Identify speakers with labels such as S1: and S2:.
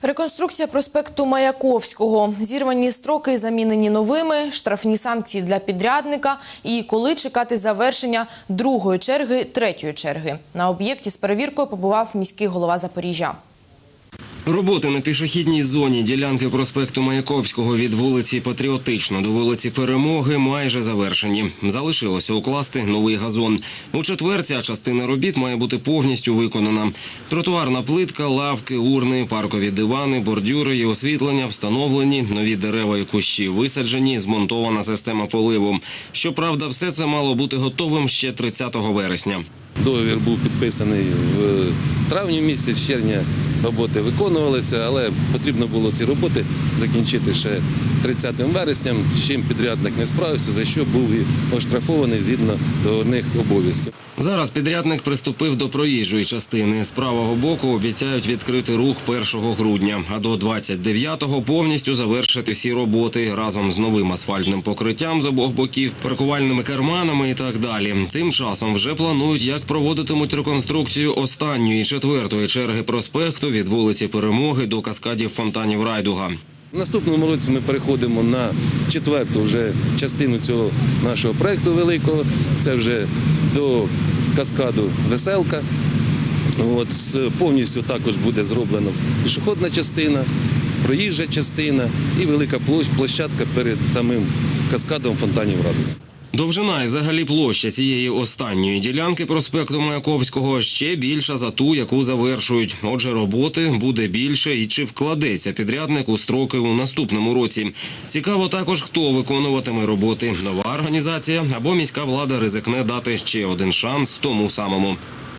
S1: Реконструкція проспекту Маяковського. Зірвані строки замінені новими, штрафні санкції для підрядника і коли чекати завершення другої черги, третьої черги. На об'єкті з перевіркою побував міський голова Запоріжжя.
S2: Роботи на пішохідній зоні ділянки проспекту Маяковського від вулиці Патріотично до вулиці Перемоги майже завершені. Залишилося укласти новий газон. У четвер ця частина робіт має бути повністю виконана. Тротуарна плитка, лавки, урни, паркові дивани, бордюри і освітлення встановлені, нові дерева і кущі висаджені, змонтована система поливу. Щоправда, все це мало бути готовим ще 30 вересня.
S3: Договір був підписаний в травні місяці, з червня роботи виконувалися, але потрібно було ці роботи закінчити ще 30 вересня, з чим підрядник не справився, за що був і оштрафований згідно договірних обов'язків.
S2: Зараз підрядник приступив до проїжджої частини. З правого боку обіцяють відкрити рух 1 грудня, а до 29-го повністю завершити всі роботи разом з новим асфальтним покриттям з обох боків, паркувальними карманами і так далі. Тим часом вже планують, як проводитимуть реконструкцію останньої, четвертої черги проспекту від вулиці Перемоги до каскадів фонтанів Райдуга.
S3: В наступному році ми переходимо на четверту вже частину цього нашого проєкту великого. Це вже до каскаду Веселка. Повністю також буде зроблена пішохідна частина, проїжджа частина і велика площадка перед самим каскадом фонтанів Райдуга.
S2: Довжина і взагалі площа цієї останньої ділянки проспекту Маяковського ще більша за ту, яку завершують. Отже, роботи буде більше і чи вкладеться підрядник у строки у наступному році. Цікаво також, хто виконуватиме роботи – нова організація або міська влада ризикне дати ще один шанс тому самому.